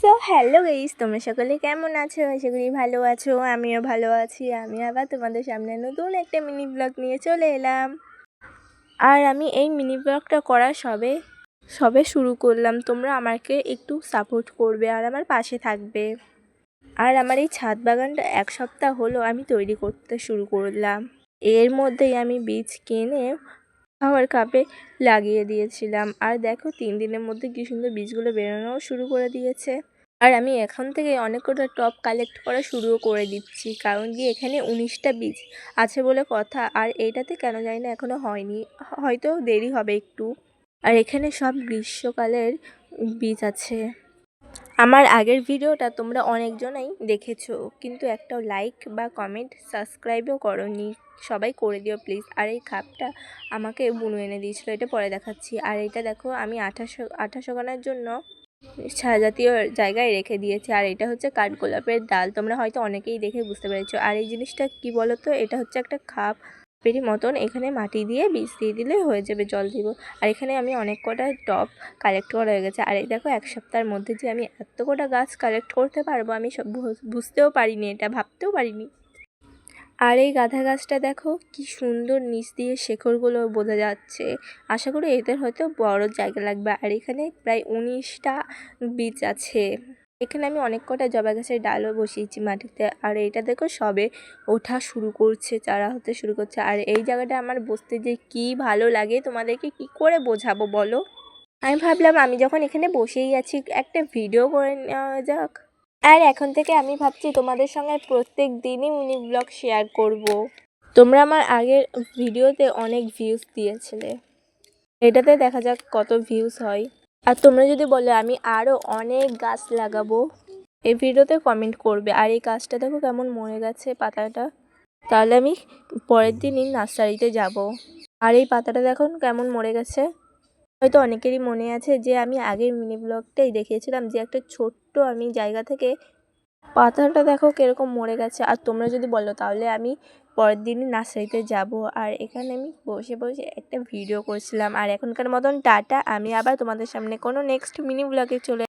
So hello guys, তোমরা সকলে কেমন আছো? আশা করি ভালো আছো। আমিও ভালো আছি। আমি আবার তোমাদের সামনে নতুন একটা মিনি ব্লগ নিয়ে চলে এলাম। আর আমি এই মিনি ব্লগটা করা সবে শুরু করলাম। তোমরা আমাকে একটু সাপোর্ট করবে আর আমার পাশে থাকবে। আর আমার এই ছাদ বাগানটা 1 সপ্তাহ হলো আমি তৈরি করতে শুরু করলাম। এর মধ্যেই আমি বীজ কিনে খাওয়ার কাপে লাগিয়ে দিয়েছিলাম। আর দেখো 3 দিনের মধ্যে কি সুন্দর বীজগুলো বেরোনোও শুরু করে দিয়েছে। আর আমি এখন থেকে অনেক কটা টব কালেক্ট করা শুরুও করে দিচ্ছি, কারণ কি এখানে 19টা বীজ আছে বলে কথা। আর এইটাতে কেন জানি না এখনও হয়নি, হয়তো দেরি হবে একটু। আর এখানে সব গ্রীষ্মকালের বীজ আছে। আমার আগের ভিডিওটা তোমরা অনেকজনাই দেখেছো, কিন্তু একটাও লাইক বা কমেন্ট সাবস্ক্রাইবও করোনি। সবাই করে দিও প্লিজ। আর এই কাপটা আমাকে বুনু এনে দিয়েছিলো, এটা পরে দেখাচ্ছি। আর এটা দেখো আমি আঠা শোকানোর জন্য জাতীয় জায়গায় রেখে দিয়েছি। আর এটা হচ্ছে কাঠগোলাপের ডাল, তোমরা হয়তো অনেকেই দেখে বুঝতে পেরেছো। আর এই জিনিসটা কি বলো তো, এটা হচ্ছে একটা খাপেরই মতন, এখানে মাটি দিয়ে বীজ দিয়ে দিলে হয়ে যাবে, জল দিব। আর এখানে আমি অনেক কটা টব কালেক্ট করা হয়ে গেছে। আর এই দেখো 1 সপ্তাহের মধ্যে যে আমি এত কটা গাছ কালেক্ট করতে পারবো, আমি সব বুঝতেও পারিনি, এটা ভাবতেও পারিনি। আর এই গাঁদা গাছটা দেখো কি সুন্দর, নিচ দিয়ে শেকড়গুলো বোঝা যাচ্ছে। আশা করি এদের হয়তো বড় জায়গা লাগবে। আর এখানে প্রায় 19টা বীজ আছে। এখানে আমি অনেক কটা জবা গাছের ডালও বসিয়েছি মাটিতে। আর এইটা দেখো সবে ওঠা শুরু করছে, চারা হতে শুরু করছে। আর এই জায়গাটা আমার বসতে যে কি ভালো লাগে, তোমাদেরকে কি করে বোঝাবো বলো। আমি ভাবলাম আমি যখন এখানে বসেই আছি, একটা ভিডিও করে নেওয়া যাক। আর এখন থেকে আমি ভাবছি তোমাদের সঙ্গে প্রত্যেক দিনই মিনি ব্লগ শেয়ার করব। তোমরা আমার আগের ভিডিওতে অনেক ভিউজ দিয়েছিলে, এটাতে দেখা যাক কত ভিউজ হয়। আর তোমরা যদি বলো আমি আরও অনেক গাছ লাগাবো, এই ভিডিওতে কমেন্ট করবে। আর এই গাছটা দেখো কেমন মরে গেছে পাতাটা, তাহলে আমি পরের দিনই নার্সারিতে যাব। আর এই পাতাটা দেখো কেমন মরে গেছে। হয়তো অনেকেরই মনে আছে যে আমি আগের মিনি ব্লগটাই দেখিয়েছিলাম যে একটা ছোট্ট আমি জায়গা থেকে পাতাটা দেখো কিরকম মরে গেছে। আর তোমরা যদি বলো তাহলে আমি পরের দিনই নার্সারিতে যাব। আর এখানে আমি বসে বসে একটা ভিডিও করছিলাম। আর এখনকার মতন টাটা, আমি আবার তোমাদের সামনে কোনো নেক্সট মিনি ব্লগে চলে